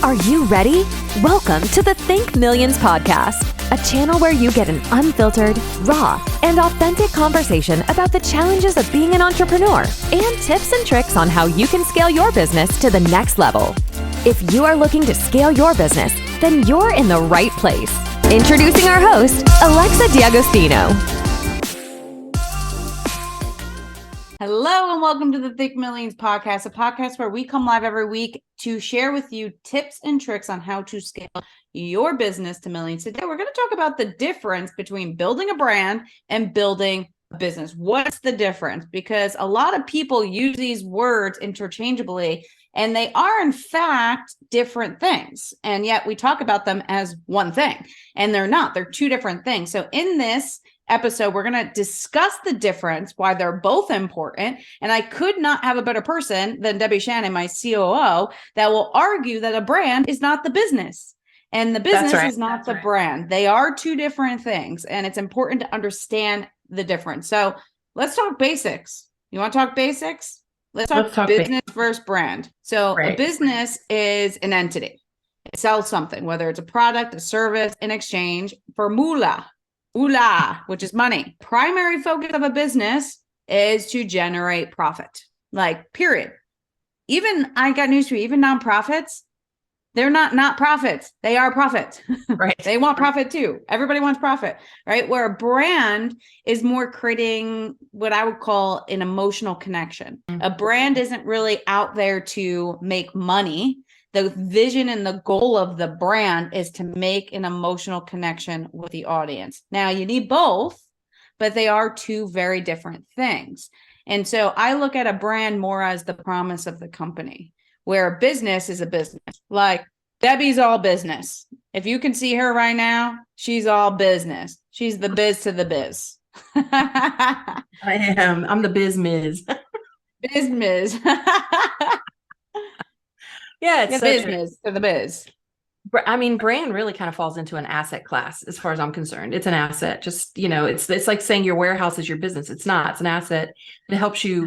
Are you ready? Welcome to the Think Millions podcast, a channel where you get an unfiltered, raw, and authentic conversation about the challenges of being an entrepreneur and tips and tricks on how you can scale your business to the next level. If you are looking to scale your business, then you're in the right place. Introducing our host, Alexa D'Agostino. Hello and welcome to the Think Millions podcast, a podcast where we come live every week to share with you tips and tricks on how to scale your business to millions. Today, we're going to talk about the difference between building a brand and building a business. What's the difference? Because a lot of people use these words interchangeably, and they are, in fact, different things. And yet we talk about them as one thing, and they're not. They're two different things. So in this episode, we're going to discuss the difference, why they're both important. And I could not have a better person than Debbie Shannon, my COO, that will argue that a brand is not the business and the business is not the brand. They are two different things, and it's important to understand the difference. So let's talk basics. You want to talk basics? Let's talk business versus brand. So a business is an entity. It sells something, whether it's a product, a service, in exchange for moolah, which is money. Primary focus of a business is to generate profit, like period. Even, I got news for you, even nonprofits, they're not profits. They are profit. Right. They want profit too. Everybody wants profit, right? Where a brand is more creating what I would call an emotional connection. A brand isn't really out there to make money. The vision and the goal of the brand is to make an emotional connection with the audience. Now, you need both, but they are two very different things. And so I look at a brand more as the promise of the company, where a business is a business. Like Debbie's all business. If you can see her right now, she's all business. She's the biz to the biz. I am. I'm the biz miz. Biz miz. Yeah, it's so business to the biz. I mean, brand really kind of falls into an asset class as far as I'm concerned. It's an asset. Just, it's like saying your warehouse is your business. It's not. It's an asset that helps you,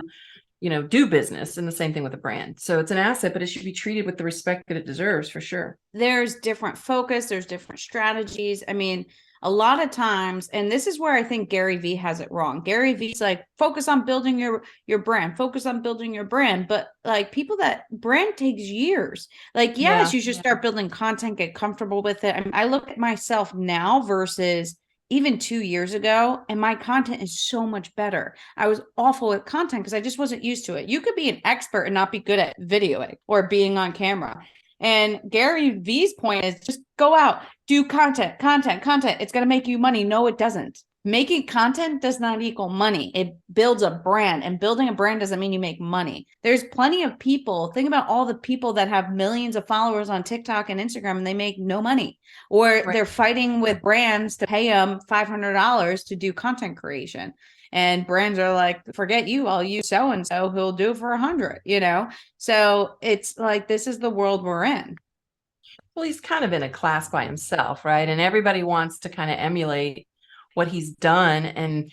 do business, and the same thing with a brand. So it's an asset, but it should be treated with the respect that it deserves, for sure. There's different focus. There's different strategies. I mean, a lot of times, and this is where I think Gary Vee has it wrong. Gary Vee's like, focus on building your brand, focus on building your brand. But like that brand takes years. Like, yes, you should start building content, get comfortable with it. I mean, I look at myself now versus even 2 years ago, and my content is so much better. I was awful at content because I just wasn't used to it. You could be an expert and not be good at videoing or being on camera. And Gary Vee's point is just go out, do content. It's going to make you money. No, it doesn't. Making content does not equal money. It builds a brand, and building a brand doesn't mean you make money. There's plenty of people. Think about all the people that have millions of followers on TikTok and Instagram, and they make no money, or they're fighting with brands to pay them $500 to do content creation. And brands are like, forget you, I'll use so-and-so who'll do it for 100, So it's like, this is the world we're in. Well, he's kind of in a class by himself, right? And everybody wants to kind of emulate what he's done. And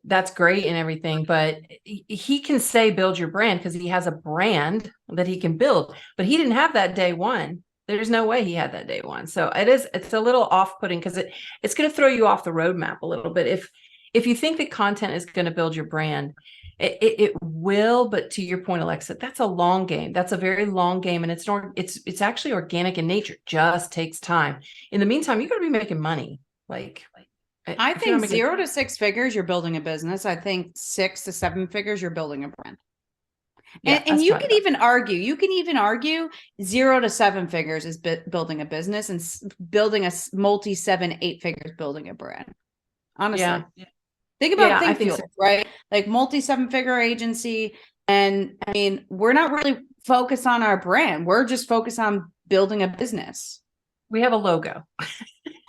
that's great and everything, but he can say, build your brand, because he has a brand that he can build, but he didn't have that day one. There's no way he had that day one. So it's a little off-putting, because it's going to throw you off the roadmap a little bit. If you think that content is going to build your brand, it will. But to your point, Alexa, that's a long game. That's a very long game. And it's actually organic in nature. It just takes time. In the meantime, you got to be making money. I think 0 to 6 figures, you're building a business. I think 6 to 7 figures, you're building a brand. Yeah, and you can even argue 0 to 7 figures is building a business, and building a multi 7, 8 figures, building a brand. Honestly. Yeah. Think about ThinkFuel, right? Like multi 7-figure agency. And I mean, we're not really focused on our brand. We're just focused on building a business. We have a logo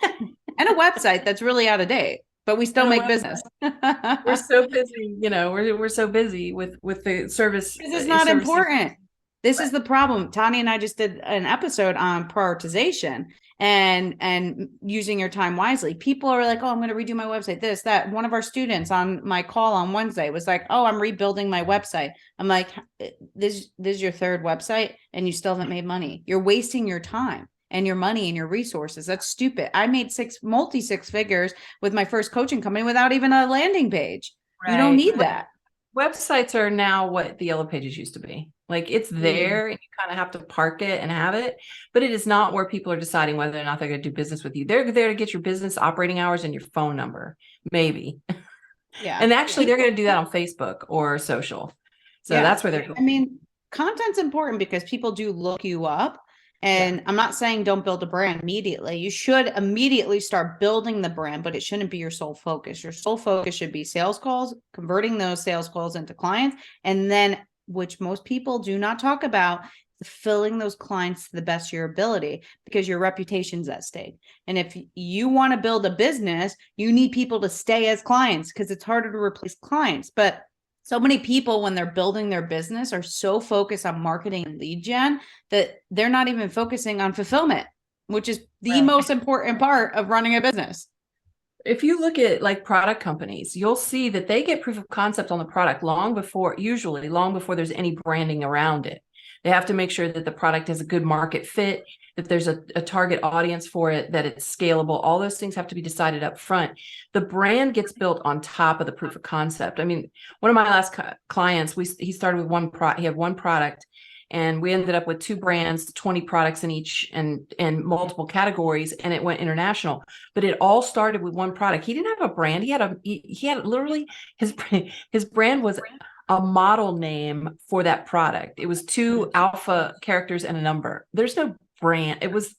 and a website that's really out of date, but we still make business. We're so busy, we're so busy with the service. This is not important. This is the problem. Tanya and I just did an episode on prioritization and using your time wisely. People are like, oh, I'm going to redo my website, this, that. One of our students on my call on Wednesday was like, oh, I'm rebuilding my website. I'm like, this is your third website and you still haven't made money. You're wasting your time and your money and your resources. That's stupid. I made six figures with my first coaching company without even a landing page. Right. You don't need that. Websites are now what the Yellow Pages used to be. Like, it's there and you kind of have to park it and have it, but it is not where people are deciding whether or not they're going to do business with you. They're there to get your business operating hours and your phone number, maybe. Yeah. And actually they're going to do that on Facebook or social. So that's where they're going. I mean, content's important because people do look you up. And I'm not saying don't build a brand immediately. You should immediately start building the brand, but it shouldn't be your sole focus. Your sole focus should be sales calls, converting those sales calls into clients, and then, which most people do not talk about, filling those clients to the best of your ability, because your reputation's at stake. And if you want to build a business, you need people to stay as clients, because it's harder to replace clients. But so many people, when they're building their business, are so focused on marketing and lead gen that they're not even focusing on fulfillment, which is the most important part of running a business. If you look at like product companies, you'll see that they get proof of concept on the product usually long before there's any branding around it. They have to make sure that the product has a good market fit, that there's a target audience for it, that it's scalable. All those things have to be decided up front. The brand gets built on top of the proof of concept. I mean, one of my last clients, he started with he had one product, and we ended up with 2 brands, 20 products in each, and multiple categories, and it went international. But it all started with one product. He didn't have a brand. He had literally his brand was a model name for that product. It was 2 alpha characters and a number. There's no brand. It was,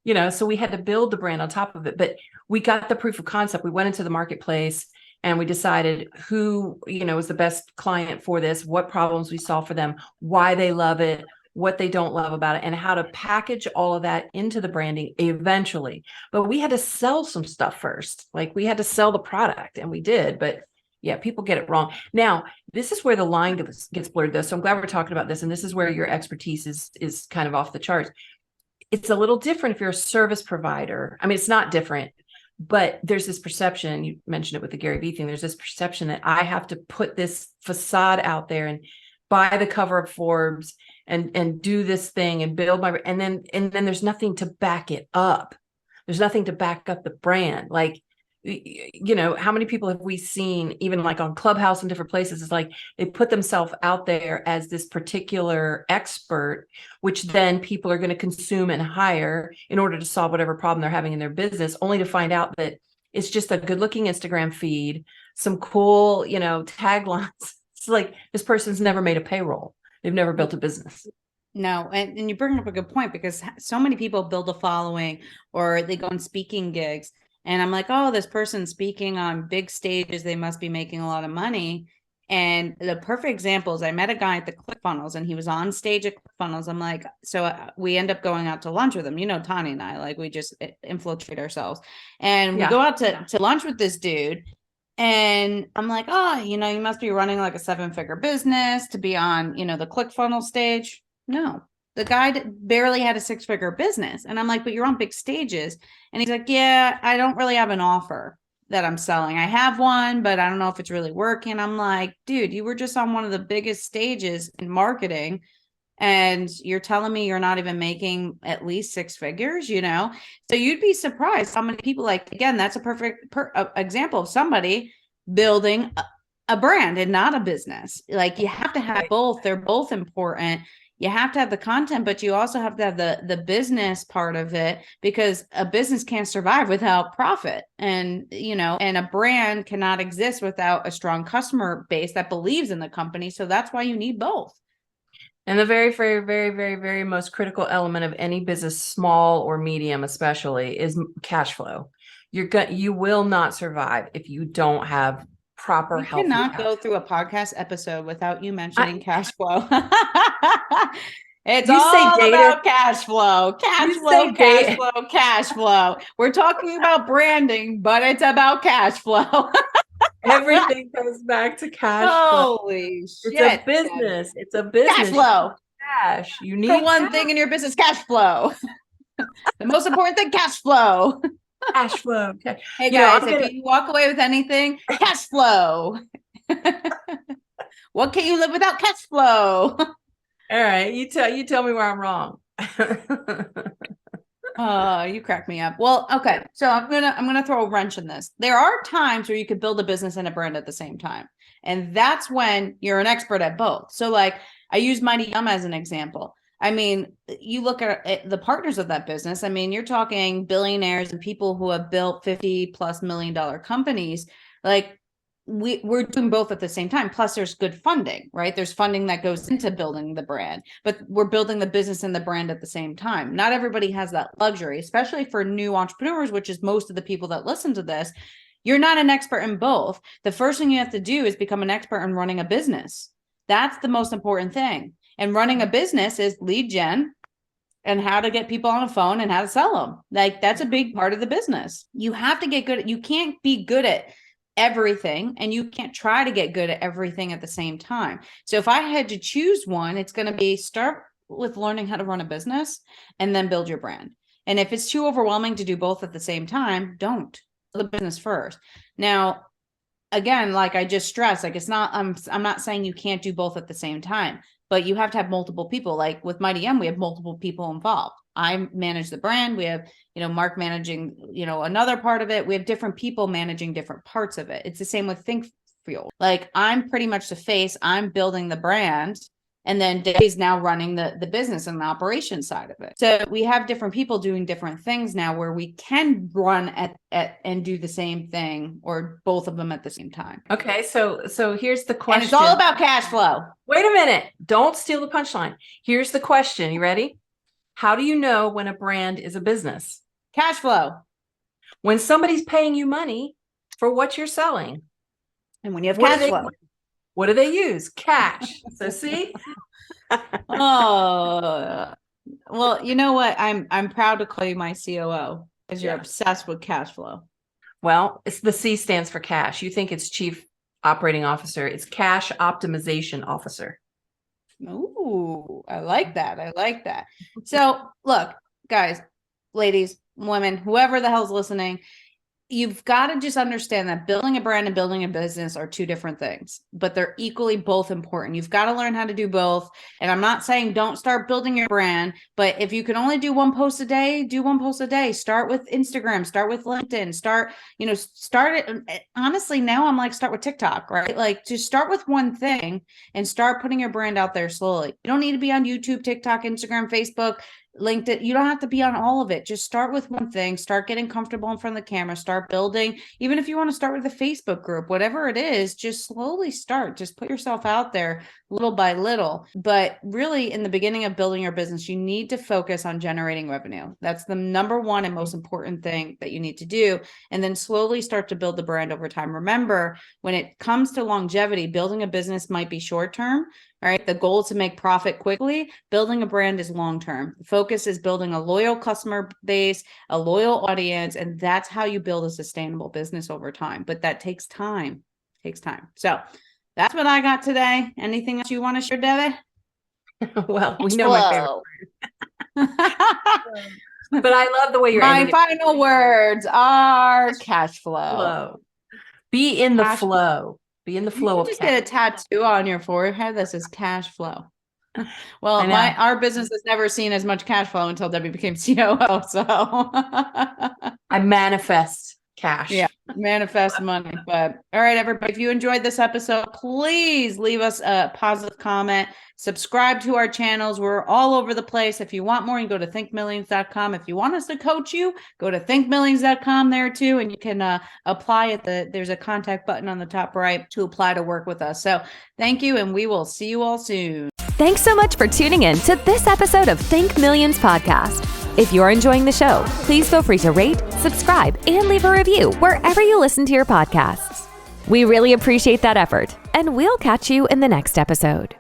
so we had to build the brand on top of it. But we got the proof of concept. We went into the marketplace and we decided who, was the best client for this, what problems we solve for them, why they love it, what they don't love about it, and how to package all of that into the branding eventually. But we had to sell some stuff first. Like, we had to sell the product, and we did. But yeah, people get it wrong. Now, this is where the line gets blurred, though. So I'm glad we're talking about this. And this is where your expertise is kind of off the charts. It's a little different if you're a service provider. I mean, it's not different, but there's this perception, you mentioned it with the Gary Vee thing, there's this perception that I have to put this facade out there and buy the cover of Forbes and do this thing and build and then there's nothing to back it up. There's nothing to back up the brand. Like, how many people have we seen, even like on Clubhouse and different places? It's like they put themselves out there as this particular expert, which then people are going to consume and hire in order to solve whatever problem they're having in their business, only to find out that it's just a good looking Instagram feed, some cool, taglines. It's like, this person's never made a payroll. They've never built a business. No. And you bring up a good point, because so many people build a following or they go on speaking gigs. And I'm like, oh, this person's speaking on big stages, they must be making a lot of money. And the perfect example is I met a guy at the ClickFunnels, and he was on stage at ClickFunnels. I'm like, so we end up going out to lunch with him. Tanya and I, like, we just infiltrate ourselves. And we go out to lunch with this dude. And I'm like, oh, you must be running like a 7-figure business to be on, the ClickFunnels stage. No. The guy barely had a 6-figure business. And I'm like, but you're on big stages. And he's like, yeah, I don't really have an offer that I'm selling. I have one, but I don't know if it's really working. I'm like, dude, you were just on one of the biggest stages in marketing, and you're telling me you're not even making at least 6 figures, So you'd be surprised how many people, like, again, that's a perfect example of somebody building a brand and not a business. Like, you have to have both. They're both important. You have to have the content, but you also have to have the business part of it, because a business can't survive without profit. And, and a brand cannot exist without a strong customer base that believes in the company. So that's why you need both. And the very, very, very, very, very most critical element of any business, small or medium especially, is cash flow. You will not survive if you don't have proper health. We cannot go through a podcast episode without you mentioning cash flow. It's all about cash flow. Cash flow. We're talking about branding, but it's about cash flow. Everything goes back to cash flow. Holy shit. It's a business. It's a business. Cash flow. cash. You need for one thing in your business, cash flow. The most important thing, cash flow. cash flow. Okay. Hey You know, guys, if you walk away with anything, cash flow. What can you live without? Cash flow. All right, you tell me where I'm wrong. You crack me up. Well, okay. So I'm gonna throw a wrench in this. There are times where you could build a business and a brand at the same time. And that's when you're an expert at both. So like I use Mighty Yum as an example. I mean, you look at the partners of that business. I mean, you're talking billionaires and people who have built $50+ million companies. Like we're doing both at the same time. Plus there's good funding, right? There's funding that goes into building the brand, but we're building the business and the brand at the same time. Not everybody has that luxury, especially for new entrepreneurs, which is most of the people that listen to this. You're not an expert in both. The first thing you have to do is become an expert in running a business. That's the most important thing. And running a business is lead gen and how to get people on the phone and how to sell them. Like that's a big part of the business. You have to get good at, you can't be good at everything and you can't try to get good at everything at the same time. So if I had to choose one, it's going to be start with learning how to run a business and then build your brand. And if it's too overwhelming to do both at the same time, don't. The business first. Now, again, like I just stressed, like it's not, I'm not saying you can't do both at the same time, but you have to have multiple people. Like with Mighty Yum, we have multiple people involved. I manage the brand. We have, Mark managing, another part of it. We have different people managing different parts of it. It's the same with Think Fuel. Like I'm pretty much the face. I'm building the brand. And then Debbie's now running the business and the operations side of it. So we have different people doing different things now where we can run at and do the same thing or both of them at the same time. Okay, so here's the question. And it's all about cash flow. Wait a minute. Don't steal the punchline. Here's the question. You ready? How do you know when a brand is a business? Cash flow. When somebody's paying you money for what you're selling. And when you have cash flow. What do they use? Cash. So see? Oh, well, you know what? I'm proud to call you my COO because you're obsessed with cash flow. Well, it's the C stands for cash. You think it's chief operating officer. It's cash optimization officer. Ooh, I like that. I like that. So look, guys, ladies, women, whoever the hell's listening, you've got to just understand that building a brand and building a business are two different things, but they're equally both important. You've got to learn how to do both. And I'm not saying don't start building your brand, but if you can only do one post a day, do one post a day. Start with Instagram, start with LinkedIn, start it. Honestly, now I'm like, start with TikTok, right? Like just start with one thing and start putting your brand out there slowly. You don't need to be on YouTube, TikTok, Instagram, Facebook, LinkedIn. You don't have to be on all of it. Just start with one thing, start getting comfortable in front of the camera, start building. Even if you want to start with a Facebook group, whatever it is, just slowly start, just put yourself out there little by little. But really in the beginning of building your business, you need to focus on generating revenue. That's the number one and most important thing that you need to do. And then slowly start to build the brand over time. Remember, when it comes to longevity, building a business might be short-term. All right. The goal is to make profit quickly. Building a brand is long-term. The focus is building a loyal customer base, a loyal audience, and that's how you build a sustainable business over time. But that takes time. So that's what I got today. Anything else you want to share, Debbie? Well, we know my favorite. But I love the way you're my final words are cash flow. Be in the flow. Be in the flow of just cash. Get a tattoo on your forehead that says cash flow. Well, our business has never seen as much cash flow until Debbie became COO. So I manifest cash. Yeah, manifest money. But all right, everybody, if you enjoyed this episode, please leave us a positive comment. Subscribe to our channels. We're all over the place. If you want more, you go to thinkmillions.com. If you want us to coach you, go to thinkmillions.com there too. And you can apply at there's a contact button on the top right to apply to work with us. So thank you. And we will see you all soon. Thanks so much for tuning in to this episode of Think Millions Podcast. If you're enjoying the show, please feel free to rate, subscribe, and leave a review wherever you listen to your podcasts. We really appreciate that effort, and we'll catch you in the next episode.